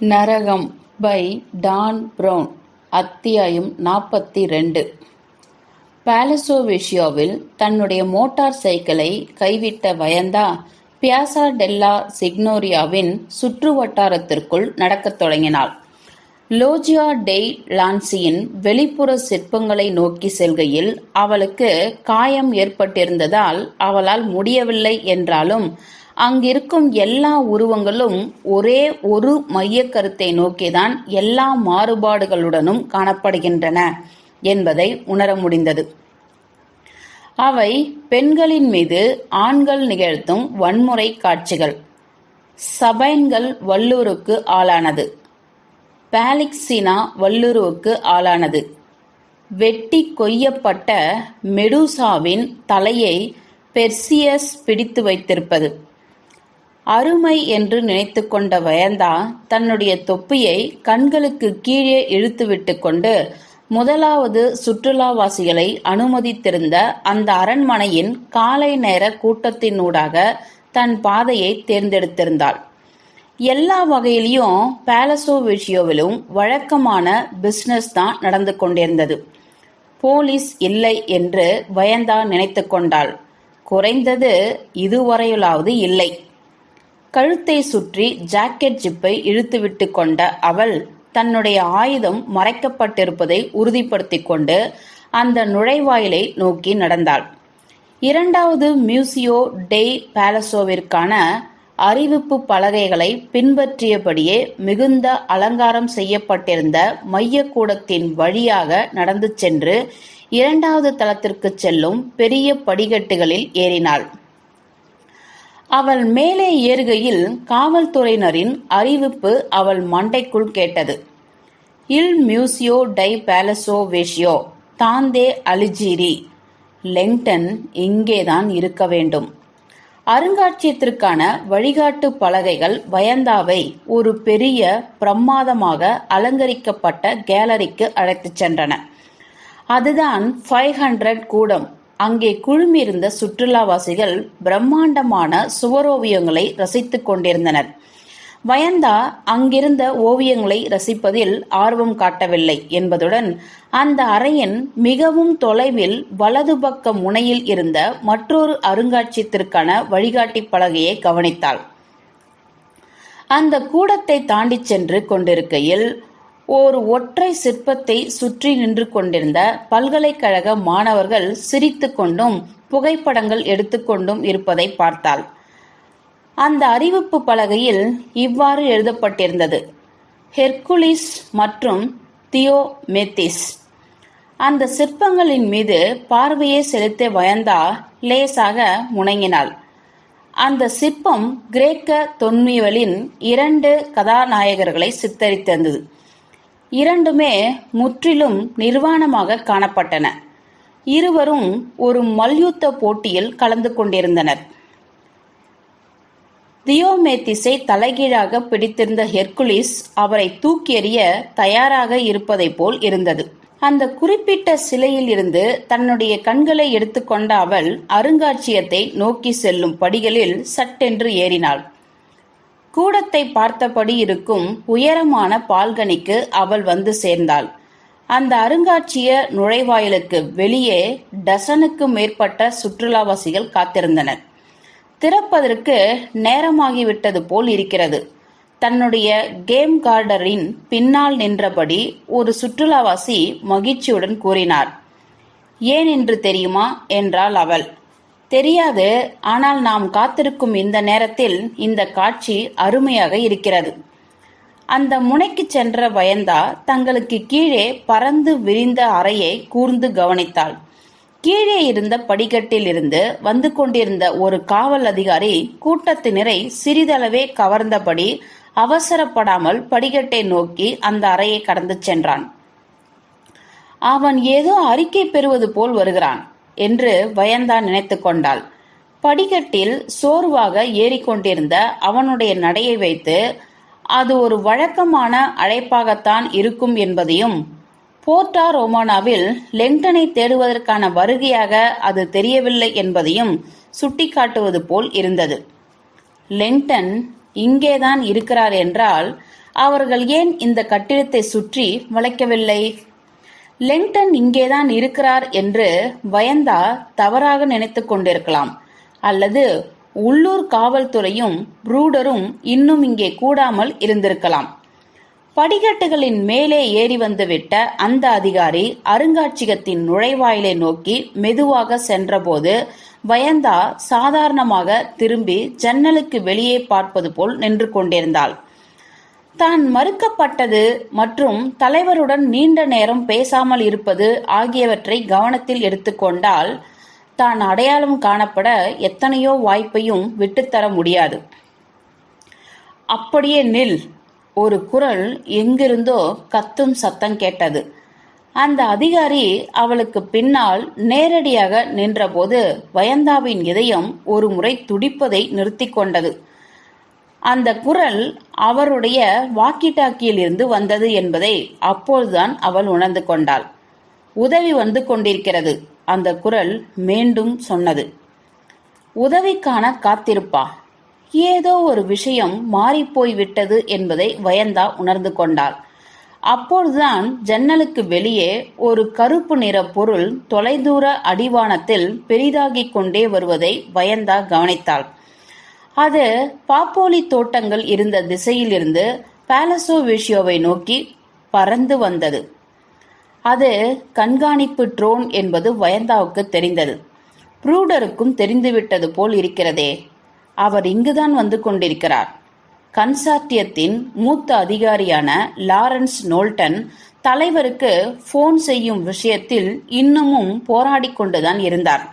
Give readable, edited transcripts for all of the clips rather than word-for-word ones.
நரகம் by Don brown. அத்தியாயம் 42. பாலசோவேஷியோவில் தன்னுடைய மோட்டார் சைக்கிளை கைவிட்ட வயந்தா பியாசா டெல்லா சிக்னோரியாவின் சுற்று வட்டாரத்திற்குள் நடக்கத் தொடங்கினாள். லோஜியா டெய் லான்சியின் வெளிப்புற சிற்பங்களை நோக்கி செல்கையில் அவளுக்கு காயம் ஏற்பட்டிருந்ததால் அவளால் முடியவில்லை என்றாலும் அங்கிருக்கும் எல்லா உருவங்களும் ஒரே ஒரு மைய கருத்தை நோக்கிதான் எல்லா மாறுபாடுகளுடனும் காணப்படுகின்றன என்பதை உணர முடிந்தது. அவை பெண்களின் மீது ஆண்கள் நிகழ்த்தும் வன்முறை காட்சிகள். சபைன்கள் வல்லுருக்கு ஆளானது. பாலிக்சினா வல்லுருவுக்கு ஆளானது. வெட்டி கொய்யப்பட்ட மெடூசாவின் தலையை பெர்சியஸ் பிடித்து வைத்திருப்பது. அருமை என்று நினைத்து கொண்ட வயந்தா தன்னுடைய தொப்பியை கண்களுக்கு கீழே இழுத்துவிட்டு கொண்டு முதலாவது சுற்றுலாவாசிகளை அனுமதித்திருந்த அந்த அரண்மனையின் காலை நேர கூட்டத்தினூடாக தன் பாதையை தேர்ந்தெடுத்திருந்தாள். எல்லா வகையிலையும் பாலசோவேஷியோவிலும் வழக்கமான பிசினஸ் தான் நடந்து கொண்டிருந்தது. போலீஸ் இல்லை என்று வயந்தா நினைத்து கொண்டாள். குறைந்தது இதுவரையிலாவது இல்லை. கழுத்தை சுற்றி ஜாக்கெட் ஜிப்பை இழுத்துவிட்டு கொண்ட அவள் தன்னுடைய ஆயுதம் மறைக்கப்பட்டிருப்பதை உறுதிப்படுத்திக் கொண்டு அந்த நுழைவாயிலை நோக்கி நடந்தாள். இரண்டாவது மியூசியோ டெய் பாலசோவிற்கான அறிவிப்பு பலகைகளை பின்பற்றியபடியே மிகுந்த அலங்காரம் செய்யப்பட்டிருந்த மையக்கூடத்தின் வழியாக நடந்து சென்று இரண்டாவது தளத்திற்கு செல்லும் பெரிய படிக்கட்டுகளில் ஏறினாள். அவள் மேலே ஏறுகையில் காவல்துறையினரின் அறிவிப்பு அவள் மண்டைக்குள் கேட்டது. இல் மியூசியோ டை பாலசோவேஷியோ தாந்தே அலிஜீரி. லெங்டன் இங்கேதான் இருக்க வேண்டும். அருங்காட்சியகத்திற்கான வழிகாட்டு பலகைகள் வயந்தாவை ஒரு பெரிய பிரமாதமாக அலங்கரிக்கப்பட்ட கேலரிக்கு அழைத்துச் சென்றன. அதுதான் 500 கூடம். அங்கே குழுமியிருந்த சுற்றுலாவாசிகள் பிரம்மாண்டமான சுவரோவியங்களை ரசித்துக் கொண்டிருந்தனர். வயந்தா அங்கிருந்த ஓவியங்களை ரசிப்பதில் ஆர்வம் காட்டவில்லை என்பதுடன் அந்த அறையின் மிகவும் தொலைவில் வலது பக்க முனையில் இருந்த மற்றொரு அருங்காட்சியகத்திற்கான வழிகாட்டி பலகையை கவனித்தாள். அந்த கூடத்தை தாண்டி சென்று கொண்டிருக்கையில் ஒரு ஒற்றை சிற்பத்தை சுற்றி நின்று கொண்டிருந்த பல்கலைக்கழக மாணவர்கள் சிரித்து கொண்டும் புகைப்படங்கள் எடுத்துக்கொண்டும் இருப்பதை பார்த்தாள். அந்த அறிவிப்பு பலகையில் இவ்வாறு எழுதப்பட்டிருந்தது: ஹெர்குலிஸ் மற்றும் தியோமெத்திஸ். அந்த சிற்பங்களின் மீது பார்வையை செலுத்த வயந்தா லேசாக முணங்கினாள். அந்த சிற்பம் கிரேக்க தொன்மியலின் 2 கதாநாயகர்களை சித்தரித்திருந்தது. இரண்டுமே முற்றிலும் நிர்வாணமாக காணப்பட்டன. இருவரும் ஒரு மல்யுத்த போட்டியில் கலந்து கொண்டிருந்தனர். தியோமேத்திஸை தலைகீழாக பிடித்திருந்த ஹெர்குலிஸ் அவரை தூக்கி எறிய தயாராக இருப்பதை போல் இருந்தது. அந்த குறிப்பிட்ட சிலையில் இருந்து தன்னுடைய கண்களை எடுத்துக்கொண்ட அவள் அருங்காட்சியகத்தை நோக்கி செல்லும் படிகளில் சட்டென்று ஏறினாள். கூடத்தை பார்த்தபடி இருக்கும் உயரமான பால்கனிக்கு அவள் வந்து சேர்ந்தாள். அந்த அருங்காட்சிய நுழைவாயிலுக்கு வெளியே டசனுக்கு மேற்பட்ட சுற்றுலாவாசிகள் காத்திருந்தனர். திறப்பதற்கு நேரமாகிவிட்டது போல் இருக்கிறது. தன்னுடைய கேம் கார்டரின் பின்னால் நின்றபடி ஒரு சுற்றுலாவாசி மகிழ்ச்சியுடன் கூறினார். ஏன் என்று தெரியுமா என்றாள் அவள். தெரியாது, ஆனால் நாம் காத்திருக்கும் இந்த நேரத்தில் இந்த காட்சி அருமையாக இருக்கிறது. அந்த முனைக்கு சென்ற வயந்தா தங்களுக்கு கீழே பறந்து விரிந்த அறையை கூர்ந்து கவனித்தாள். கீழே இருந்த படிக்கட்டில் இருந்து வந்து கொண்டிருந்த ஒரு காவல் அதிகாரி கூட்டத்தினரை சிறிதளவே கவர்ந்தபடி அவசரப்படாமல் படிக்கட்டை நோக்கி அந்த அறையை கடந்து சென்றான். அவன் ஏதோ அறிக்கை பெறுவது போல் வருகிறான் என்று வயந்தா நினைத்து கொண்டாள். படிக்கட்டில் சோர்வாக ஏறிக்கொண்டிருந்த அவனுடைய நடையை வைத்து அது ஒரு வழக்கமான அழைப்பாகத்தான் இருக்கும் என்பதையும், போர்ட்டா ரோமானாவில் லெங்டனை தேடுவதற்கான வருகையாக அது தெரியவில்லை என்பதையும் சுட்டிக்காட்டுவது போல் இருந்தது. லெங்டன் இங்கேதான் இருக்கிறார் என்றால் அவர்கள் ஏன் இந்த கட்டிடத்தை சுற்றி வளைக்கவில்லை? லெங்டன் இங்கேதான் இருக்கிறார் என்று வயந்தா தவறாக நினைத்துக் கொண்டிருக்கலாம். அல்லது உள்ளூர் காவல்துறையும் ப்ரூடரும் இன்னும் இங்கே கூடாமல் இருந்திருக்கலாம். படிக்கட்டுகளின் மேலே ஏறி வந்துவிட்ட அந்த அதிகாரி அருங்காட்சியகத்தின் நுழைவாயிலை நோக்கி மெதுவாக சென்றபோது வயந்தா சாதாரணமாக திரும்பி ஜன்னலுக்கு வெளியே பார்ப்பது போல் நின்று கொண்டிருந்தாள். தான் மறுக்கப்பட்டது மற்றும் தலைவருடன் நீண்ட நேரம் பேசாமல் இருப்பது ஆகியவற்றை கவனத்தில் எடுத்துக்கொண்டால் தான் அடையாளம் காணப்பட எத்தனையோ வாய்ப்பையும் விட்டுத்தர முடியாது. அப்படியே நில்! ஒரு குரல் எங்கிருந்தோ கத்தும் சத்தம் கேட்டது. அந்த அதிகாரி அவளுக்கு பின்னால் நேரடியாக நின்றபோது வயந்தாவின் இதயம் ஒரு முறை துடிப்பதை நிறுத்தி கொண்டது. அந்த குரல் அவருடைய வாக்கி டாக்கியில் இருந்து வந்தது என்பதை அப்போதுதான் அவள் உணர்ந்து கொண்டாள். உதவி வந்து கொண்டிருக்கிறது, அந்த குரல் மீண்டும் சொன்னது. உதவிக்கான காத்திருப்பா? ஏதோ ஒரு விஷயம் மாறிப்போய் விட்டது என்பதை வயந்தா உணர்ந்து கொண்டாள். அப்போதுதான் ஜன்னலுக்கு வெளியே ஒரு கருப்பு நிற பொருள் தொலைதூர அடிவானத்தில் பெரிதாகிக் கொண்டே வருவதை வயந்தா கவனித்தாள். அது பாப்போலி தோட்டங்கள் இருந்த திசையிலிருந்து பாலசோ விஷயோவை நோக்கி பறந்து வந்தது. அது கண்காணிப்பு ட்ரோன் என்பது வயந்தாவுக்கு தெரிந்தது. ப்ரூடருக்கும் தெரிந்துவிட்டது போல் இருக்கிறதே. அவர் இங்குதான் வந்து கொண்டிருக்கிறார். கன்சார்டியத்தின் மூத்த அதிகாரியான லாரன்ஸ் நோல்டன் தலைவருக்கு போன் செய்யும் விஷயத்தில் இன்னமும் போராடி கொண்டுதான் இருந்தார்.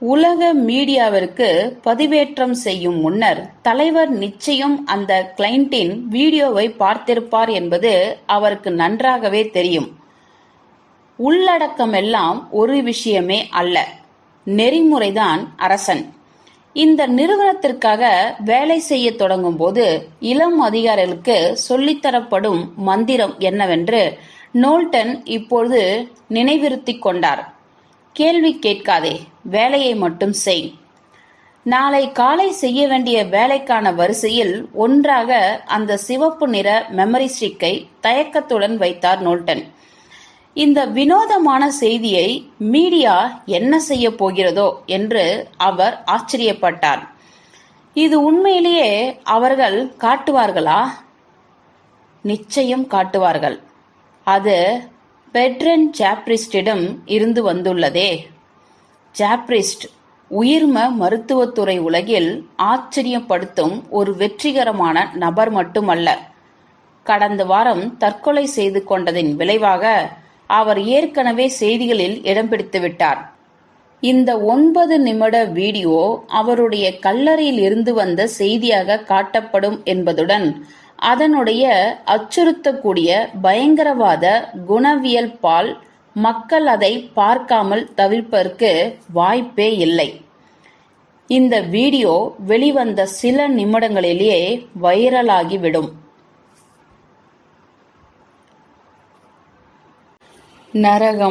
உலக மீடியாவிற்கு பதிவேற்றம் செய்யும் முன்னர் தலைவர் நிச்சயம் அந்த கிளைண்டின் வீடியோவை பார்த்திருப்பார் என்பது அவருக்கு நன்றாகவே தெரியும். உள்ளடக்கமெல்லாம் ஒரு விஷயமே அல்ல, நெறிமுறைதான் அரசன். இந்த நிறுவனத்திற்காக வேலை செய்ய தொடங்கும் போது இளம் அதிகாரிகளுக்கு சொல்லித்தரப்படும் மந்திரம் என்னவென்று நோல்டன் இப்பொழுது நினைவிருத்திக் கொண்டார். கேள்வி கேட்காதே, வேலையை மட்டும் செய். நாளை காலை செய்ய வேண்டிய வேலைக்கான வரிசையில் ஒன்றாக அந்த சிவப்பு நிற மெமரி ஸ்டிக்கை தயக்கத்துடன் வைத்தார் நோல்டன். இந்த வினோதமான செய்தியை மீடியா என்ன செய்ய போகிறதோ என்று அவர் ஆச்சரியப்பட்டார். இது உண்மையிலேயே அவர்கள் காட்டுவார்களா? நிச்சயம் காட்டுவார்கள். அது பெட்ரன் ஜாப்ரிஸ்டிடம் இருந்து வந்துள்ளதே. ஜாப்ரிஸ்ட் உயிர்ம மருத்துவத்துறை உலகில் ஆச்சரியப்படுத்தும் ஒரு வெற்றிகரமான நபர் மட்டுமல்ல. கடந்த வாரம் தற்கொலை செய்து கொண்டதின் விளைவாக அவர் ஏற்கனவே செய்திகளில் இடம் பிடித்து விட்டார். இந்த 9 நிமிட வீடியோ அவருடைய கல்லறையில் இருந்து வந்த செய்தியாக காட்டப்படும் என்பதுடன் அதனுடைய அச்சுறுத்தக்கூடிய பயங்கரவாத குணவியல் பால் மக்கள் அதை பார்க்காமல் தவிர்ப்பதற்கு வாய்ப்பே இல்லை. இந்த வீடியோ வெளிவந்த சில நிமிடங்களிலேயே வைரலாகிவிடும். நரகம்